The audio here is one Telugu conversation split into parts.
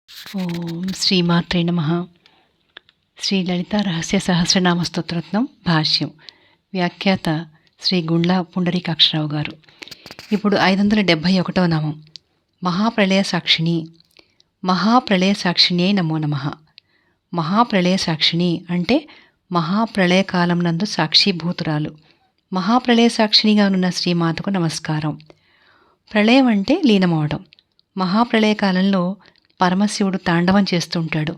ఓం శ్రీమాత్రే నమః. శ్రీ లలితా రహస్య సహస్రనామ స్తోత్రరత్నం భాష్యం. వ్యాఖ్యాత శ్రీ గుండ్ల పుండరీకాక్షరావు గారు. ఇప్పుడు 571వ నామం. మహాప్రళయ సాక్షిణి. మహాప్రళయ సాక్షిణ్యై నమో నమః. మహాప్రళయ సాక్షిణి అంటే మహాప్రళయ కాలం నందు సాక్షిభూతురాలు. మహాప్రళయ సాక్షిణిగా ఉన్న శ్రీమాతకు నమస్కారం. ప్రళయం అంటే లీనమవడం. మహాప్రళయ కాలంలో పరమశివుడు తాండవం చేస్తుంటాడు.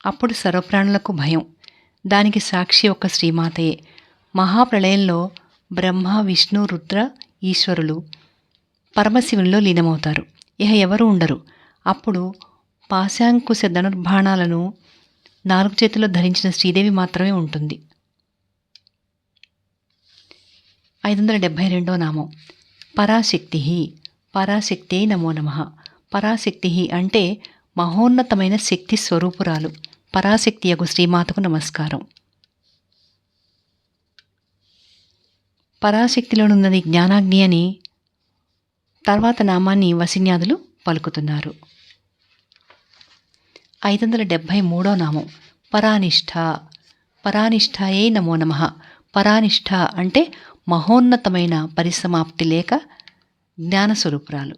అప్పుడు సర్వప్రాణులకు భయం. దానికి సాక్షి ఒక్క శ్రీమాతయే. మహాప్రళయంలో బ్రహ్మ, విష్ణు, రుద్ర, ఈశ్వరులు పరమశివునిలో లీనమవుతారు. ఇహ ఎవరు ఉండరు. అప్పుడు పాశాంకుశ ధనుర్బాణాలను 4 చేతుల్లో ధరించిన శ్రీదేవి మాత్రమే ఉంటుంది. 572వ నామం. పరాశక్తి. పరాశక్తి నమో నమః. పరాశక్తి అంటే మహోన్నతమైన శక్తి స్వరూపురాలు. పరాశక్తియగు శ్రీమాతకు నమస్కారం. పరాశక్తిలోనున్నది జ్ఞానాగ్ని అని తర్వాత నామాన్ని వసిన్యాదులు పలుకుతున్నారు. 573వ నామం. పరానిష్ఠ. పరానిష్ఠాయే నమో నమః. పరానిష్ఠ అంటే మహోన్నతమైన పరిసమాప్తి లేక జ్ఞానస్వరూపురాలు.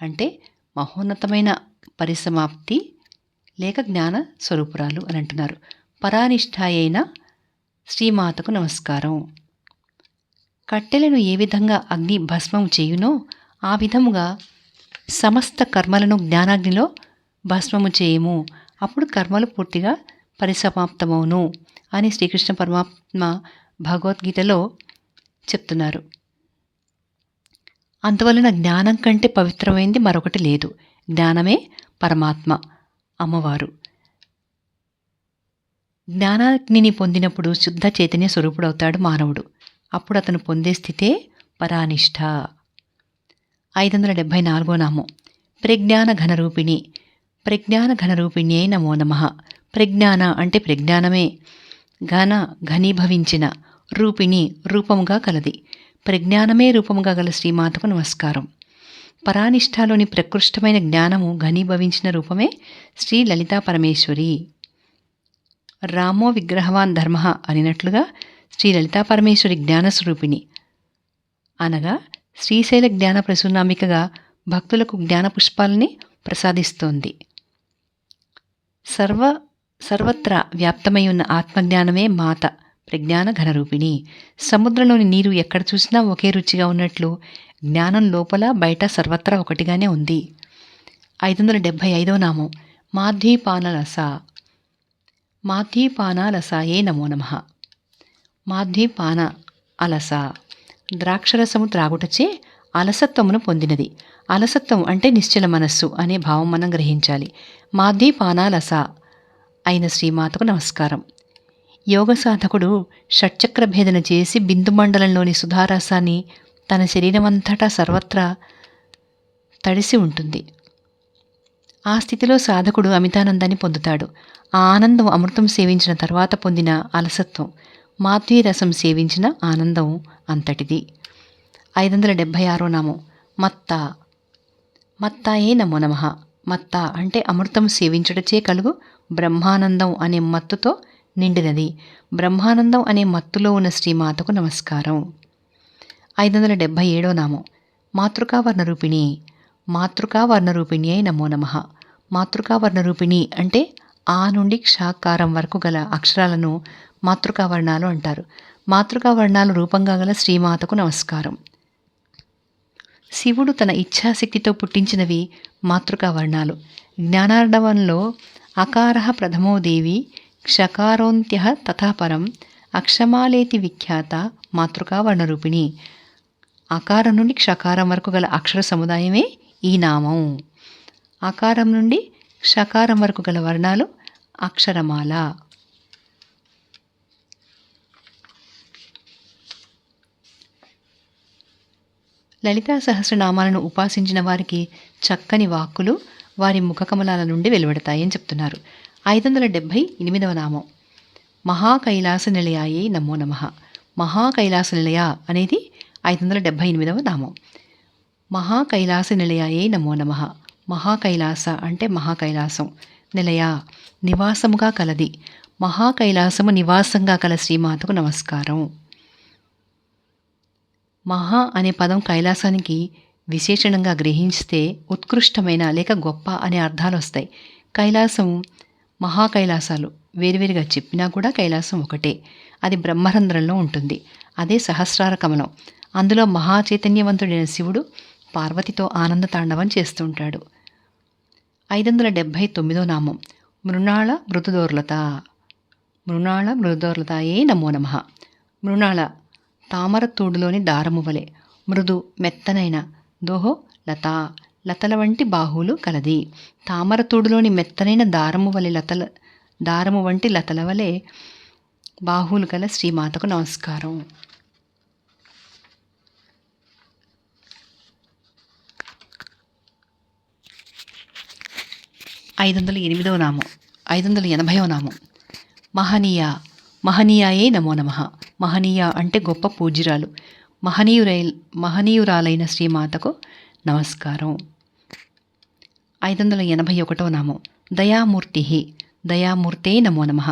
అంటే మహోన్నతమైన పరిసమాప్తి లేక జ్ఞాన స్వరూపురాలు అని అంటున్నారు. పరానిష్ఠాయైన శ్రీమాతకు నమస్కారం. కట్టెలను ఏ విధంగా అగ్ని భస్మం చేయునో ఆ విధముగా సమస్త కర్మలను జ్ఞానాగ్నిలో భస్మము చేయము. అప్పుడు కర్మలు పూర్తిగా పరిసమాప్తమవును అని శ్రీకృష్ణ పరమాత్మ భగవద్గీతలో చెప్తున్నారు. అందువలన జ్ఞానం కంటే పవిత్రమైంది మరొకటి లేదు. జ్ఞానమే పరమాత్మ, అమ్మవారు. జ్ఞానాగ్నిని పొందినప్పుడు శుద్ధ చైతన్య స్వరూపుడవుతాడు మానవుడు. అప్పుడు అతను పొందే స్థితే పరానిష్ఠ. 574వ నామం. ప్రజ్ఞాన ఘనరూపిణి. ప్రజ్ఞాన ఘనరూపిణ్యై నమో నమః. ప్రజ్ఞాన అంటే ప్రజ్ఞానమే. ఘన ఘనీభవించిన, రూపిణి రూపముగా కలది. ప్రజ్ఞానమే రూపముగా గల శ్రీమాతకు నమస్కారం. పరానిష్ఠలోని ప్రకృష్టమైన జ్ఞానము ఘనీభవించిన రూపమే శ్రీ లలితా పరమేశ్వరి. రామో విగ్రహవాన్ ధర్మ అనినట్లుగా శ్రీ లలితా పరమేశ్వరి జ్ఞానస్వరూపిణి అనగా శ్రీశైల జ్ఞాన ప్రసూనామికగా భక్తులకు జ్ఞాన పుష్పాలని ప్రసాదిస్తోంది. సర్వత్రా వ్యాప్తమై ఉన్న ఆత్మజ్ఞానమే మాత ప్రజ్ఞాన ఘనరూపిణి. సముద్రంలోని నీరు ఎక్కడ చూసినా ఒకే రుచిగా ఉన్నట్లు జ్ఞానం లోపల బయట సర్వత్రా ఒకటిగానే ఉంది. 575వ నామం. మాధ్వీపానలస. మాధ్వీపానాలసాయే నమో నమః. మాధ్వీపాన అలస ద్రాక్షరసము త్రాగుటచే అలసత్వమును పొందినది. అలసత్వం అంటే నిశ్చల మనస్సు అనే భావం మనం గ్రహించాలి. మాధ్వీపానాలస అయిన శ్రీమాతకు నమస్కారం. యోగ సాధకుడు షట్చక్ర భేదన చేసి బిందుమండలంలోని సుధారసాన్ని తన శరీరమంతటా సర్వత్రా తడిసి ఉంటుంది. ఆ స్థితిలో సాధకుడు అమితానందాన్ని పొందుతాడు. ఆ ఆనందం అమృతం సేవించిన తర్వాత పొందిన అలసత్వం మాధ్వీ రసం సేవించిన ఆనందం అంతటిది. 576వ నామం. మత్త. మత్తాయే నమో నమః. మత్త అంటే అమృతం సేవించుటచే కలుగు బ్రహ్మానందం అనే మత్తుతో నిండినది. బ్రహ్మానందం అనే మత్తులో ఉన్న శ్రీమాతకు నమస్కారం. 577వ నామం. మాతృకావర్ణరూపిణి. మాతృకావర్ణరూపిణి అయి నమో నమః. మాతృకావర్ణరూపిణి అంటే ఆ నుండి క్షాకారం వరకు గల అక్షరాలను మాతృకావర్ణాలు అంటారు. మాతృకావర్ణాలు రూపంగా గల శ్రీమాతకు నమస్కారం. శివుడు తన ఇచ్ఛాశక్తితో పుట్టించినవి మాతృకావర్ణాలు. జ్ఞానార్ణవంలో అకారః ప్రథమో దేవి క్షకారోంత్యః తథా పరం అక్షమాలేతి విఖ్యాత మాతృకావర్ణరూపిణి. అకారం నుండి క్షకారం వరకు గల అక్షర సముదాయమే ఈ నామం. అకారం నుండి క్షకారం వరకు గల వర్ణాలు అక్షరమాల. లలితా సహస్రనామాలను ఉపాసించిన వారికి చక్కని వాక్కులు వారి ముఖకమలాల నుండి వెలువడతాయని చెప్తున్నారు. 578వ నామం. మహాకైలాస నిలయాయే నమో నమః. మహాకైలాస నిలయ అనేది 578వ నామం. మహాకైలాస నిలయాయే నమో నమః. మహాకైలాస అంటే మహాకైలాసం. నిలయ నివాసముగా కలది. మహాకైలాసము నివాసంగా కల శ్రీమాతకు నమస్కారం. మహా అనే పదం కైలాసానికి విశేషణంగా గ్రహిస్తే ఉత్కృష్టమైన లేక గొప్ప అనే అర్థాలు వస్తాయి. కైలాసం, మహాకైలాసాలు వేరువేరుగా చెప్పినా కూడా కైలాసం ఒకటే. అది బ్రహ్మరంధ్రంలో ఉంటుంది. అదే సహస్రార కమలం. అందులో మహాచైతన్యవంతుడైన శివుడు పార్వతితో ఆనంద తాండవం చేస్తుంటాడు. 579వ నామం మృణాళ మృదుదోర్లత. మృణాళ మృదుదోర్లతాయే నమో నమః. మృణాళ తామర తూడులోని దారము వలె, మృదు మెత్తనైన, దోహో లత లతల వంటి బాహువులు కలది. తామర తూడులోని మెత్తనైన దారము వంటి లతల వలె బాహువులు కల శ్రీమాతకు నమస్కారం. 508వ నామం 580వ నామం మహనీయ. మహనీయాయే నమో నమః. మహనీయ అంటే గొప్ప పూజ్యురాలు, మహనీయురాలైన శ్రీమాతకు నమస్కారం. 581వ నామం దయామూర్తి. దయామూర్తే నమో నమః.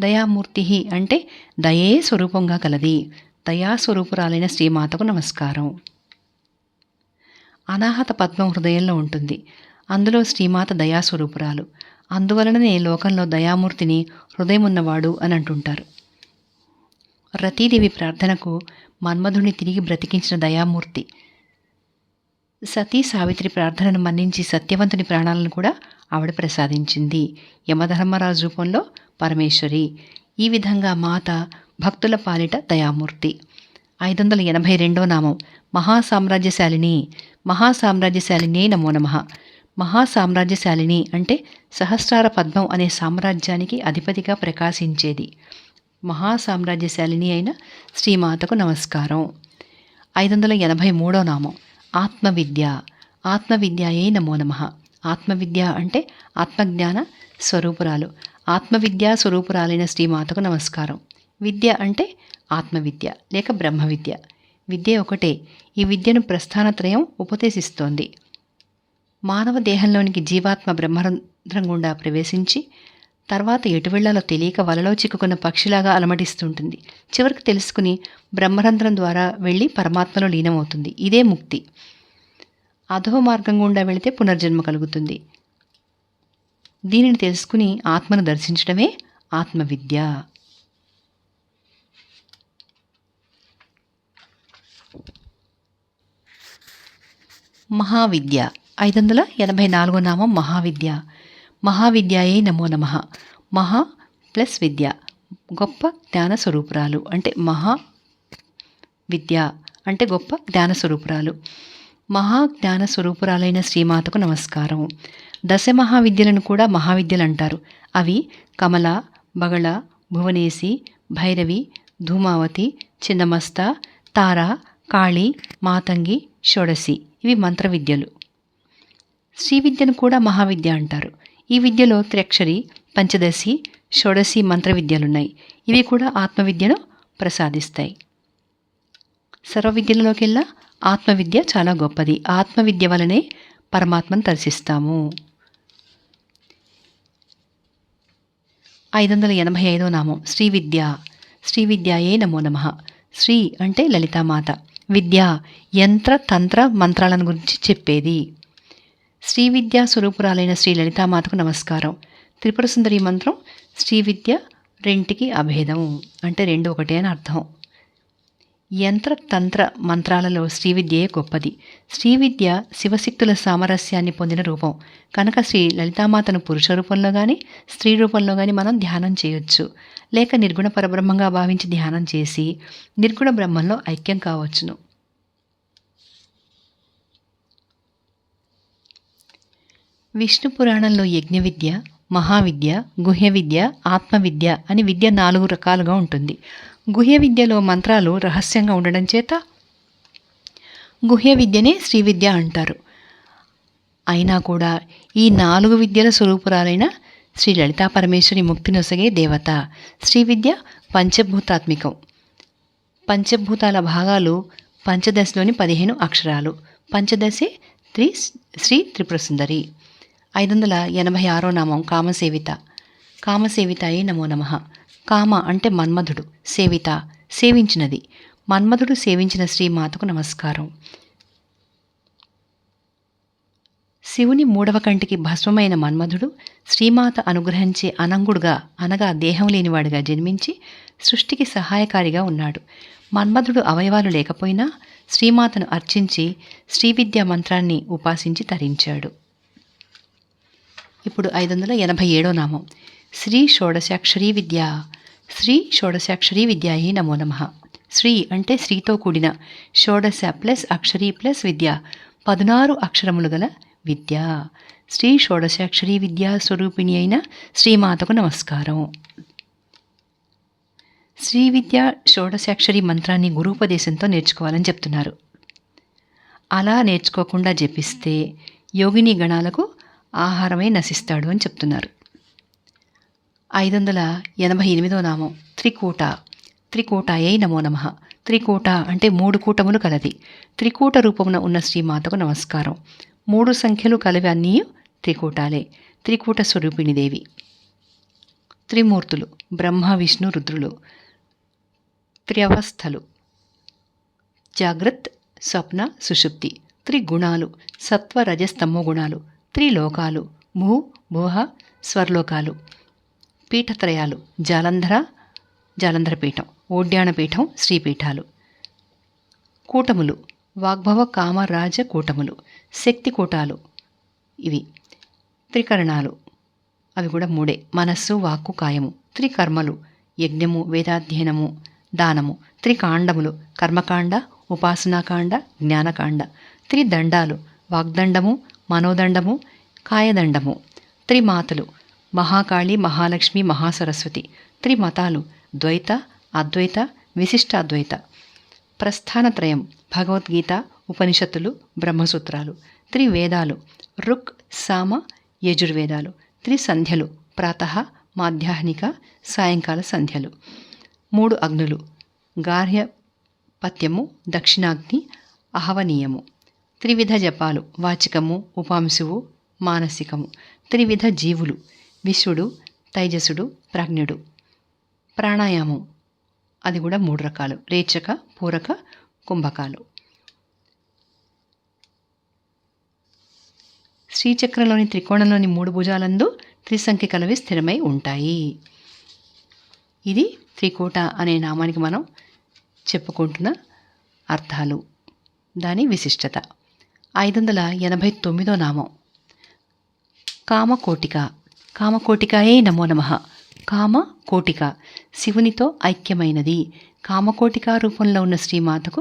దయామూర్తి అంటే దయే స్వరూపంగా కలది. దయాస్వరూపురాలైన శ్రీమాతకు నమస్కారం. అనాహత పద్మం హృదయంలో ఉంటుంది. అందులో శ్రీమాత దయాస్వరూపురాలు. అందువలననే లోకంలో దయామూర్తిని హృదయమున్నవాడు అని అంటుంటారు. రతీదేవి ప్రార్థనకు మన్మధుని తిరిగి బ్రతికించిన దయామూర్తి. సతీ సావిత్రి ప్రార్థనను మన్నించి సత్యవంతుని ప్రాణాలను కూడా ఆవిడ ప్రసాదించింది. యమధర్మరాజు రూపంలో పరమేశ్వరి. ఈ విధంగా మాత భక్తుల పాలిట దయామూర్తి. 582వ నామం మహాసామ్రాజ్యశాలిని. మహాసామ్రాజ్యశాలినే నమో నమః. మహాసామ్రాజ్యశాలిని అంటే సహస్రార పద్మం అనే సామ్రాజ్యానికి అధిపతిగా ప్రకాశించేది. మహాసామ్రాజ్యశాలిని అయిన శ్రీమాతకు నమస్కారం. 583వ నామం ఆత్మవిద్య. ఆత్మవిద్యాయే నమో నమః. ఆత్మవిద్య అంటే ఆత్మజ్ఞాన స్వరూపురాలు. ఆత్మవిద్యా స్వరూపురాలైన శ్రీమాతకు నమస్కారం. విద్య అంటే ఆత్మవిద్య లేక బ్రహ్మవిద్య. విద్య ఒకటే. ఈ విద్యను ప్రస్థానత్రయం ఉపదేశిస్తోంది. మానవ దేహంలోనికి జీవాత్మ బ్రహ్మరంధ్రం గుండా ప్రవేశించి తర్వాత ఎటు వెళ్లాలో తెలియక వలలో చిక్కుకున్న పక్షిలాగా అలమటిస్తుంటుంది. చివరికి తెలుసుకుని బ్రహ్మరంధ్రం ద్వారా వెళ్ళి పరమాత్మలో లీనమవుతుంది. ఇదే ముక్తి. అధో మార్గం గుండా వెళితే పునర్జన్మ కలుగుతుంది. దీనిని తెలుసుకుని ఆత్మను దర్శించడమే ఆత్మవిద్య. మహావిద్య. 584వ నామం మహావిద్య. మహావిద్యాయే నమో నమః. మహా ప్లస్ విద్య, గొప్ప జ్ఞాన స్వరూపురాలు. అంటే మహా విద్య అంటే గొప్ప జ్ఞాన స్వరూపురాలు. మహా జ్ఞాన స్వరూపురాలైన శ్రీమాతకు నమస్కారం. దశమహావిద్యలను కూడా మహావిద్యలు అంటారు. అవి కమల, బగళ, భువనేసి, భైరవి, ధూమావతి, చిన్నమస్త, తార, కాళి, మాతంగి, షోడసి. ఇవి మంత్ర విద్యలు. శ్రీ విద్యను కూడా మహావిద్య అంటారు. ఈ విద్యలో త్ర్యక్షరి, పంచదశి, షోడశి మంత్ర విద్యలున్నాయి. ఇవి కూడా ఆత్మవిద్యను ప్రసాదిస్తాయి. సర్వ విద్యలలోకెల్లా ఆత్మవిద్య చాలా గొప్పది. ఆత్మవిద్య వలనే పరమాత్మను దర్శిస్తాము. 585వ నామం శ్రీవిద్య. శ్రీవిద్యాయే నమో నమః. శ్రీ అంటే లలితామాత. విద్య యంత్ర తంత్ర మంత్రాలను గురించి చెప్పేది. శ్రీ విద్యా స్వరూపురాలైన శ్రీ లలితామాతకు నమస్కారం. త్రిపుర సుందరి మంత్రం శ్రీ విద్య రెంటికి అభేదం అంటే రెండు ఒకటే అని అర్థం. యంత్ర తంత్ర మంత్రాలలో శ్రీ విద్యయే గొప్పది. శ్రీ విద్య శివశక్తుల సామరస్యాన్ని పొందిన రూపం కనుక శ్రీ లలితామాతను పురుష రూపంలో కానీ స్త్రీ రూపంలో కానీ మనం ధ్యానం చేయొచ్చు. లేక నిర్గుణ పరబ్రహ్మంగా భావించి ధ్యానం చేసి నిర్గుణ బ్రహ్మంలో ఐక్యం కావచ్చును. విష్ణు పురాణంలో యజ్ఞ విద్య, మహావిద్య, గుహ్య విద్య, ఆత్మవిద్య అని విద్య 4 రకాలుగా ఉంటుంది. గుహ్య విద్యలో మంత్రాలు రహస్యంగా ఉండడం చేత గుహ్య విద్యనే శ్రీ విద్య అంటారు. అయినా కూడా ఈ 4 విద్యల స్వరూపురాలైన శ్రీ లలితా పరమేశ్వరి ముక్తినొసగే దేవత. శ్రీ విద్య పంచభూతాత్మికం. పంచభూతాల భాగాలు పంచదశలోని 15 అక్షరాలు. పంచదశే త్రి శ్రీ త్రిపుర సుందరి. 586వ నామం కామసేవిత. కామసేవితాయే నమో నమః. కామ అంటే మన్మధుడు, సేవిత సేవించినది. మన్మధుడు సేవించిన శ్రీమాతకు నమస్కారం. శివుని మూడవ కంటికి భస్మమైన మన్మధుడు శ్రీమాత అనుగ్రహించే అనంగుడుగా అనగా దేహం లేనివాడిగా జన్మించి సృష్టికి సహాయకారిగా ఉన్నాడు. మన్మధుడు అవయవాలు లేకపోయినా శ్రీమాతను అర్చించి శ్రీవిద్యా మంత్రాన్ని ఉపాసించి తరించాడు. ఇప్పుడు 587వ నామం శ్రీ షోడశాక్షరీ విద్య. శ్రీ షోడశాక్షరీ విద్యాయే నమో నమః. శ్రీ అంటే శ్రీతో కూడిన, షోడశ ప్లస్ అక్షరీ ప్లస్ విద్య 16 అక్షరములు గల విద్య. శ్రీ షోడశాక్షరీ విద్యా స్వరూపిణి అయిన శ్రీమాతకు నమస్కారం. శ్రీ విద్య షోడశాక్షరి మంత్రాన్ని గురూపదేశంతో నేర్చుకోవాలని చెప్తున్నారు. అలా నేర్చుకోకుండా జపిస్తే యోగిని గణాలకు ఆహారమే నశిస్తాడు అని చెప్తున్నారు. 588వ నామం త్రికూట. త్రికూటాయై నమో నమః. త్రికూట అంటే 3 కూటములు కలది. త్రికూట రూపమున ఉన్న శ్రీమాతకు నమస్కారం. 3 సంఖ్యలు కలవి అన్నీ త్రికూటాలే. త్రికూట స్వరూపిణి దేవి. త్రిమూర్తులు బ్రహ్మ విష్ణు రుద్రులు. త్ర్యవస్థలు జాగ్రత్ స్వప్న సుషుప్తి. త్రిగుణాలు సత్వ రజస్తమో గుణాలు. త్రిలోకాలు భూ భువ స్వర్లోకాలు. పీఠత్రయాలు జాలంధర పీఠం, ఓడ్యానపీఠం, శ్రీపీఠాలు. కూటములు వాగ్భవ కామరాజ కూటములు. శక్తి కూటాలు ఇవి. త్రికరణాలు అవి కూడా 3, మనస్సు వాక్కు కాయము. త్రికర్మలు యజ్ఞము, వేదాధ్యయనము, దానము. త్రికాండములు కర్మకాండ, ఉపాసనాకాండ, జ్ఞానకాండ. త్రిదండాలు వాగ్దండము, మనోదండము, కాయదండము. త్రిమాతలు మహాకాళి, మహాలక్ష్మి, మహాసరస్వతి. త్రిమతాలు ద్వైత, అద్వైత, విశిష్టాద్వైత. ప్రస్థానత్రయం భగవద్గీత, ఉపనిషత్తులు, బ్రహ్మసూత్రాలు. త్రివేదాలు రుక్, సామ, యజుర్వేదాలు. త్రిసంధ్యలు ప్రాతః, మాధ్యాహ్నిక, సాయంకాల సంధ్యలు. 3 అగ్నులు గార్హ్యపత్యము, దక్షిణాగ్ని, అహవనీయము. త్రివిధ జపాలు వాచికము, ఉపాంశువు, మానసికము. త్రివిధ జీవులు విశ్వడు, తైజసుడు, ప్రాజ్ఞుడు. ప్రాణాయామం అది కూడా 3 రకాలు. రేచక, పూరక, కుంభకాలు. శ్రీచక్రంలోని త్రికోణంలోని 3 భుజాలందు త్రిసంఖ్య కలవి స్థిరమై ఉంటాయి. ఇది త్రికూట అనే నామానికి మనం చెప్పుకుంటున్న అర్థాలు, దాని విశిష్టత. 589వ నామం కామకోటిక. కామకోటికాయే నమో నమః. కామకోటిక శివునితో ఐక్యమైనది. కామకోటిక రూపంలో ఉన్న శ్రీమాతకు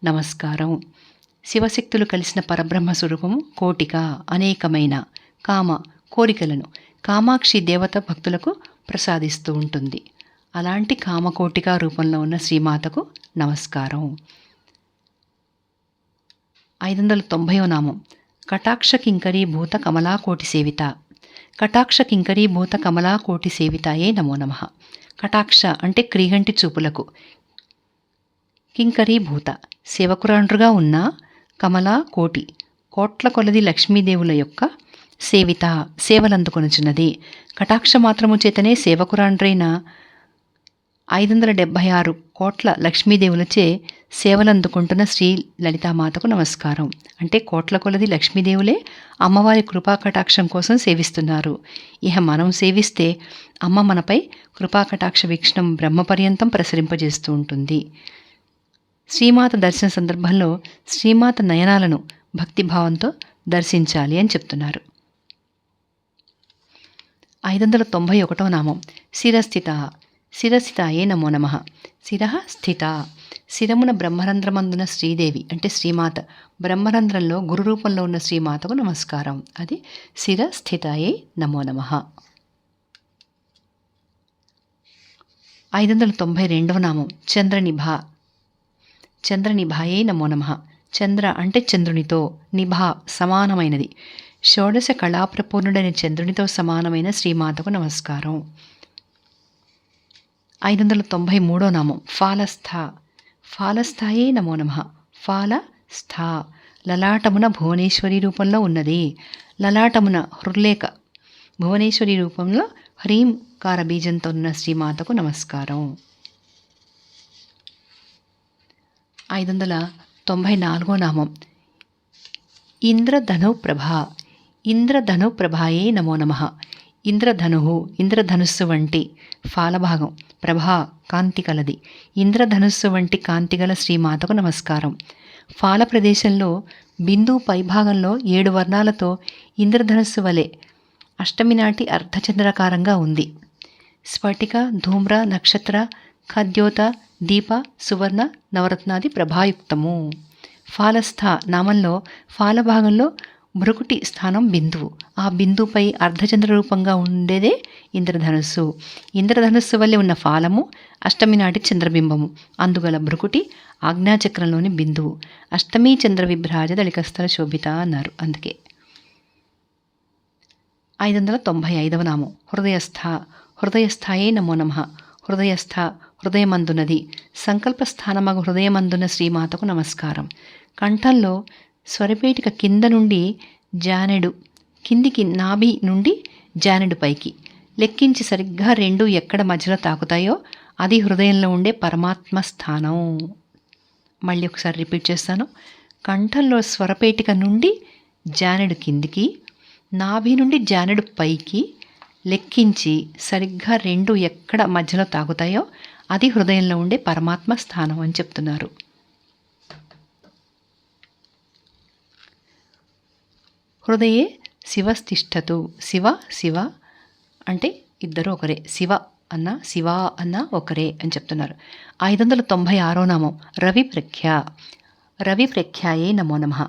నమస్కారం. శివశక్తులు కలిసిన పరబ్రహ్మ స్వరూపము కోటిక, అనేకమైన. కామ కోరికలను కామాక్షి దేవత భక్తులకు ప్రసాదిస్తూ ఉంటుంది. అలాంటి కామకోటిక రూపంలో ఉన్న శ్రీమాతకు నమస్కారం. 590వ నామం కటాక్ష కింకరీభూత కమలాకోటి సేవిత. కటాక్ష కింకరీభూత కమలాకోటి సేవితాయే నమో నమః. కటాక్ష అంటే క్రీగంటి చూపులకు, కింకరీభూత సేవకురాండ్రుగా ఉన్న, కమలా కోటి కోట్ల కొలది లక్ష్మీదేవుల యొక్క సేవిత సేవలందుకొనుచున్నది. కటాక్ష మాత్రము చేతనే సేవకురాండ్రైన 576 కోట్ల లక్ష్మీదేవులచే సేవలందుకుంటున్న శ్రీ లలితామాతకు నమస్కారం. అంటే కోట్ల కొలది లక్ష్మీదేవులే అమ్మవారి కృపాకటాక్షం కోసం సేవిస్తున్నారు. ఇహ మనం సేవిస్తే అమ్మ మనపై కృపాకటాక్ష వీక్షణం బ్రహ్మపర్యంతం ప్రసరింపజేస్తూ ఉంటుంది. శ్రీమాత దర్శన సందర్భంలో శ్రీమాత నయనాలను భక్తిభావంతో దర్శించాలి అని చెప్తున్నారు. 591వ నామం శిరస్థిత. శిరస్థితాయే నమో నమః. శిరః స్థిత శిరమున బ్రహ్మరంధ్రమందున శ్రీదేవి అంటే శ్రీమాత. బ్రహ్మరంధ్రంలో గురు రూపంలో ఉన్న శ్రీమాతకు నమస్కారం. అది శిరస్థితాయే నమో నమః. 592వ నామం చంద్రనిభ. చంద్రనిభాయే నమో నమః. చంద్ర అంటే చంద్రునితో, నిభ సమానమైనది. షోడశ కళాప్రపూర్ణుడైన చంద్రునితో సమానమైన శ్రీమాతకు నమస్కారం. 593వ నామం ఫాలస్థ. ఫాలస్థాయే నమో నమః. ఫాలస్థ లలాటమున భువనేశ్వరి రూపంలో ఉన్నది. లలాటమున హృల్లేఖ భువనేశ్వరి రూపంలో హ్రీంకార బీజంతో ఉన్న శ్రీమాతకు నమస్కారం. 594వ నామం ఇంద్రధను ప్రభా. ఇంద్రధను ప్రభాయే నమో నమః. ఇంద్రధనుస్సు వంటి ఫాలభాగం, ప్రభా కాంతి కలది. ఇంద్రధనుస్సు వంటి కాంతిగల శ్రీమాతకు నమస్కారం. ఫాల ప్రదేశంలో బిందువు పైభాగంలో 7 వర్ణాలతో ఇంద్రధనుస్సు వలె అష్టమి నాటి అర్ధచంద్రాకారంగా ఉంది. స్ఫటిక, ధూమ్ర, నక్షత్ర, ఖద్యోత, దీప, సువర్ణ, నవరత్నాది ప్రభాయుక్తము. ఫాలస్థ నామంలో ఫాలభాగంలో భృకుటి స్థానం బిందువు. ఆ బిందువుపై అర్ధచంద్ర రూపంగా ఉండేదే ఇంద్రధనుస్సు. ఇంద్రధనుస్సు వల్లే ఉన్న ఫాలము అష్టమి నాటి చంద్రబింబము. అందుగల భృకుటి ఆజ్ఞాచక్రంలోని బిందువు. అష్టమి చంద్ర విభ్రాజ దళికస్థల శోభిత అన్నారు. అందుకే 595వ నామం హృదయస్థ. హృదయస్థాయే నమో నమః. హృదయస్థ హృదయమందునది. సంకల్ప స్థానమగు హృదయమందున శ్రీమాతకు నమస్కారం. కంఠంలో స్వరపేటిక కింద నుండి జానెడు కిందికి, నాభి నుండి జానెడు పైకి లెక్కించి సరిగ్గా 2 ఎక్కడ మధ్యలో తాకుతాయో అది హృదయంలో ఉండే పరమాత్మ స్థానం. మళ్ళీ ఒకసారి రిపీట్ చేస్తాను. కంఠంలో స్వరపేటిక నుండి జానెడు కిందికి, నాభి నుండి జానెడు పైకి లెక్కించి సరిగ్గా 2 ఎక్కడ మధ్యలో తాగుతాయో అది హృదయంలో ఉండే పరమాత్మ స్థానం అని చెప్తున్నారు. హృదయే శివస్థిష్టతు. శివ అంటే ఇద్దరు ఒకరే. శివ అన్న ఒకరే అని చెప్తున్నారు. 596వ నామం రవిప్రఖ్య. రవిప్రఖ్యాయే నమో నమః.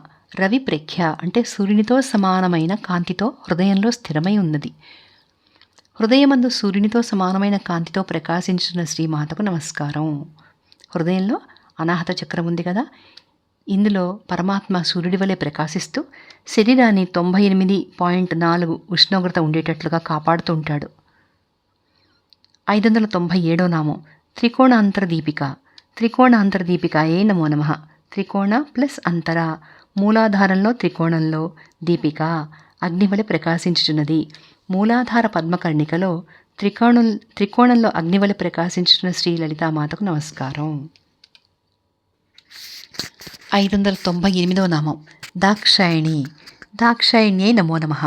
రవిప్రఖ్య అంటే సూర్యునితో సమానమైన కాంతితో హృదయంలో స్థిరమై ఉన్నది. హృదయమందు సూర్యునితో సమానమైన కాంతితో ప్రకాశించిన శ్రీమాతకు నమస్కారం. హృదయంలో అనాహత చక్రం ఉంది కదా, ఇందులో పరమాత్మ సూర్యుడి వలె ప్రకాశిస్తూ శరీరాన్ని 98.4 ఉష్ణోగ్రత ఉండేటట్లుగా కాపాడుతూ ఉంటాడు. 597వ నామం త్రికోణాంతరదీపిక. త్రికోణాంతరదీపికాయే నమో నమః. త్రికోణ ప్లస్ అంతర, మూలాధారంలో త్రికోణంలో, దీపిక అగ్నివలె ప్రకాశించుచున్నది. మూలాధార పద్మకర్ణికలో త్రికోణంలో అగ్నివలె ప్రకాశించుతున్న శ్రీ లలితామాతకు నమస్కారం. 598వ నామం దాక్షాయణి. దాక్షాయణ్యే నమో నమః.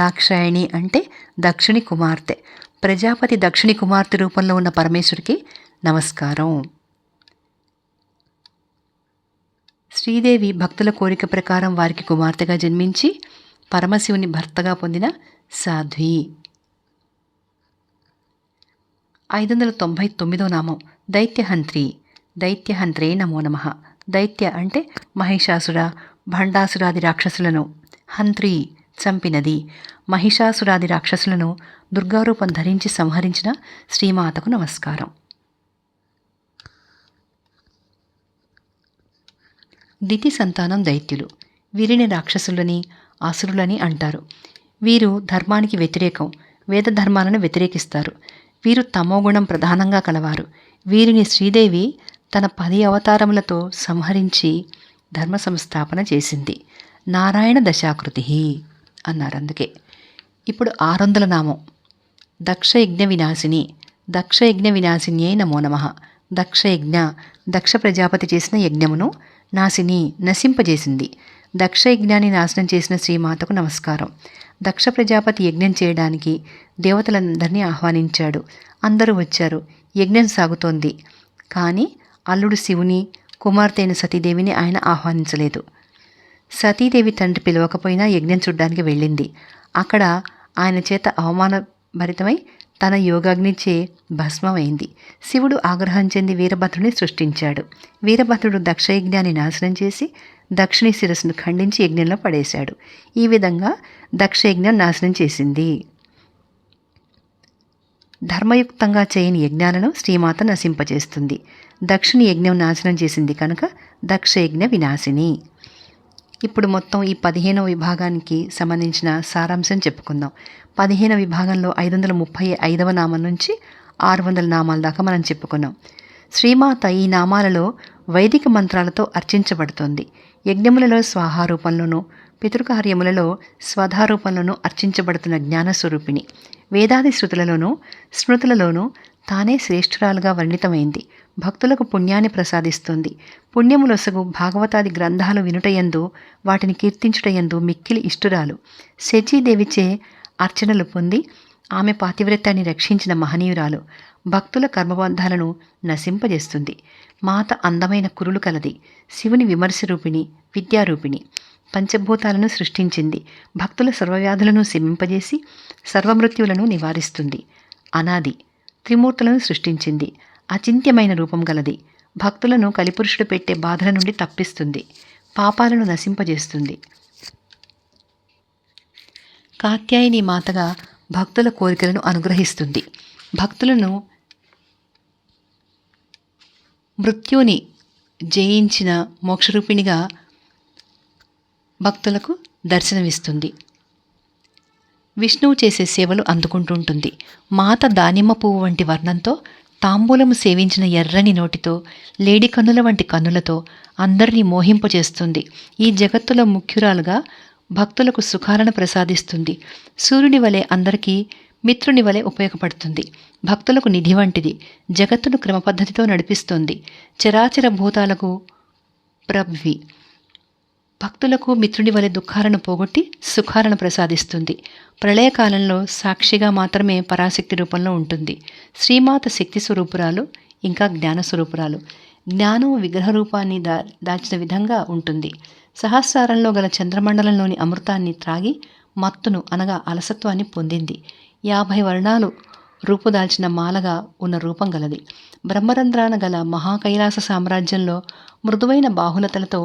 దాక్షాయణి అంటే దక్షిణి కుమార్తె. ప్రజాపతి దక్షిణి కుమార్తె రూపంలో ఉన్న పరమేశ్వరికి నమస్కారం. శ్రీదేవి భక్తుల కోరిక ప్రకారం వారికి కుమార్తెగా జన్మించి పరమశివుని భర్తగా పొందిన సాధ్వి. 599వ నామం దైత్యహంత్రి. దైత్యహంత్రే నమో నమః. దైత్య అంటే మహిషాసుర, భండాసురాది రాక్షసులను, హంత్రి చంపినది. మహిషాసురాది రాక్షసులను దుర్గారూపం ధరించి సంహరించిన శ్రీమాతకు నమస్కారం. దితి సంతానం దైత్యులు. వీరిని రాక్షసులని, ఆసురులని అంటారు. వీరు ధర్మానికి వ్యతిరేకం, వేద ధర్మాలను వ్యతిరేకిస్తారు. వీరు తమోగుణం ప్రధానంగా కలవారు. వీరిని శ్రీదేవి తన 10 అవతారములతో సంహరించి ధర్మ సంస్థాపన చేసింది. నారాయణ దశాకృతి అన్నారు. అందుకే ఇప్పుడు 600వ నామం దక్షయజ్ఞ వినాశిని. దక్షయజ్ఞ వినాశిన్యే నమో నమః. దక్షయజ్ఞ దక్ష ప్రజాపతి చేసిన యజ్ఞమును నాశిని నశింపజేసింది. దక్షయజ్ఞాన్ని నాశనం చేసిన శ్రీమాతకు నమస్కారం. దక్ష ప్రజాపతి యజ్ఞం చేయడానికి దేవతలందరినీ ఆహ్వానించాడు. అందరూ వచ్చారు. యజ్ఞం సాగుతోంది. కానీ అల్లుడు శివుని, కుమార్తె అయిన సతీదేవిని ఆయన ఆహ్వానించలేదు. సతీదేవి తండ్రి పిలవకపోయినా యజ్ఞం చూడ్డానికి వెళ్ళింది. అక్కడ ఆయన చేత అవమానభరితమై తన యోగాగ్నిచే భస్మమైంది. శివుడు ఆగ్రహం చెంది వీరభద్రుని సృష్టించాడు. వీరభద్రుడు దక్షయజ్ఞాన్ని నాశనం చేసి దక్షిణి శిరస్సును ఖండించి యజ్ఞంలో పడేశాడు. ఈ విధంగా దక్షయజ్ఞం నాశనం చేసింది. ధర్మయుక్తంగా చేయని యజ్ఞాలను శ్రీమాత నశింపచేస్తుంది. దక్షిణి యజ్ఞం నాశనం చేసింది కనుక దక్షయజ్ఞ వినాశిని. ఇప్పుడు మొత్తం ఈ 15వ విభాగానికి సంబంధించిన సారాంశం చెప్పుకుందాం. 15వ విభాగంలో 535వ నామం నుంచి 600 నామాల దాకా మనం చెప్పుకున్నాం. శ్రీమాత ఈ నామాలలో వైదిక మంత్రాలతో అర్చించబడుతోంది. యజ్ఞములలో స్వాహారూపంలోనూ పితృకార్యములలో స్వధారూపంలోనూ అర్చించబడుతున్న జ్ఞానస్వరూపిణి. వేదాది శృతులలోనూ స్మృతులలోనూ తానే శ్రేష్ఠురాలుగా వర్ణితమైంది. భక్తులకు పుణ్యాన్ని ప్రసాదిస్తుంది. పుణ్యములొసగు భాగవతాది గ్రంథాలు వినుటయందు వాటిని కీర్తించుటయందు మిక్కిలి ఇష్టురాలు. శచీదేవిచే అర్చనలు పొంది ఆమె పాతివ్రత్యాన్ని రక్షించిన మహనీయురాలు. భక్తుల కర్మబంధాలను నశింపజేస్తుంది. మాత అందమైన కురులు కలది. శివుని విమర్శరూపిణి, విద్యారూపిణి. పంచభూతాలను సృష్టించింది. భక్తుల సర్వవ్యాధులను శమింపజేసి సర్వమృత్యువులను నివారిస్తుంది. అనాది. త్రిమూర్తులను సృష్టించింది. అచింత్యమైన రూపం గలది. భక్తులను కలిపురుషుడు పెట్టే బాధల నుండి తప్పిస్తుంది. పాపాలను నశింపజేస్తుంది. కాత్యాయని మాతగా భక్తుల కోరికలను అనుగ్రహిస్తుంది. భక్తులను మృత్యుని జయించిన మోక్షరూపిణిగా భక్తులకు దర్శనమిస్తుంది. విష్ణువు చేసే సేవలు అందుకుంటుంటుంది. మాత దానిమ్మ పువ్వు వంటి వర్ణంతో, తాంబూలము సేవించిన ఎర్రని నోటితో, లేడి కన్నుల వంటి కన్నులతో అందరినీ మోహింపచేస్తుంది. ఈ జగత్తులో ముఖ్యురాలుగా భక్తులకు సుఖాలను ప్రసాదిస్తుంది. సూర్యుని వలె అందరికీ మిత్రుని వలె ఉపయోగపడుతుంది. భక్తులకు నిధి వంటిది. జగత్తును క్రమపద్ధతితో నడిపిస్తుంది. చరాచర భూతాలకు ప్రభవి. భక్తులకు మిత్రుని వలె దుఃఖాలను పోగొట్టి సుఖాలను ప్రసాదిస్తుంది. ప్రళయకాలంలో సాక్షిగా మాత్రమే పరాశక్తి రూపంలో ఉంటుంది. శ్రీమాత శక్తి స్వరూపురాలు, ఇంకా జ్ఞానస్వరూపురాలు. జ్ఞానం విగ్రహ రూపాన్ని దాల్చిన విధంగా ఉంటుంది. సహస్రారంలో గల చంద్రమండలంలోని అమృతాన్ని త్రాగి మత్తును అనగా అలసత్వాన్ని పొందింది. 50 వర్ణాలు రూపుదాల్చిన మాలగా ఉన్న రూపం గలది. బ్రహ్మరంధ్రాన గల మహాకైలాస సామ్రాజ్యంలో మృదువైన బాహులతలతో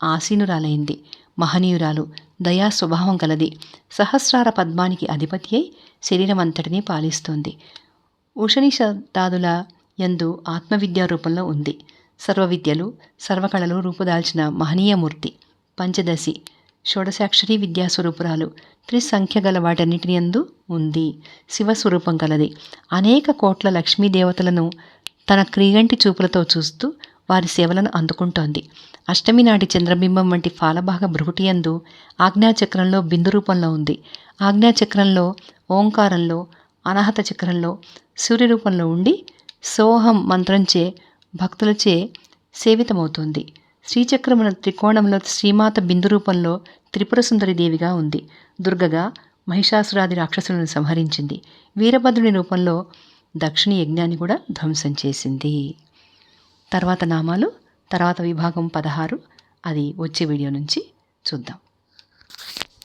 ఆసీనురాలైంది. మహనీయురాలు, దయా స్వభావం గలది. సహస్రార పద్మానికి అధిపతి అయి శరీరమంతటినీ పాలిస్తోంది. ఉషనిషదాదుల యందు ఆత్మవిద్యా రూపంలో ఉంది. సర్వవిద్యలు, సర్వకళలు రూపుదాల్చిన మహనీయమూర్తి. పంచదశి, షోడశాక్షరీ విద్యాస్వరూపురాలు. త్రిసంఖ్య గల వాటన్నిటిని యందు ఉంది. శివస్వరూపం గలది. అనేక కోట్ల లక్ష్మీదేవతలను తన క్రీగంటి చూపులతో చూస్తూ వారి సేవలను అందుకుంటోంది. అష్టమి నాటి చంద్రబింబం వంటి ఫాలభాగ భృగుటియందు ఆజ్ఞాచక్రంలో బిందు రూపంలో ఉంది. ఆజ్ఞాచక్రంలో, ఓంకారంలో, అనాహత చక్రంలో సూర్యరూపంలో ఉండి సోహం మంత్రంచే భక్తులచే సేవితమవుతోంది. శ్రీచక్రమున త్రికోణంలో శ్రీమాత బిందు రూపంలో త్రిపురసుందరి దేవిగా ఉంది. దుర్గగా మహిషాసురాది రాక్షసులను సంహరించింది. వీరభద్రుని రూపంలో దక్షిణ యజ్ఞాన్ని కూడా ధ్వంసం చేసింది. తర్వాత నామాలు, తర్వాత విభాగం 16 అది వచ్చే వీడియో నుంచి చూద్దాం.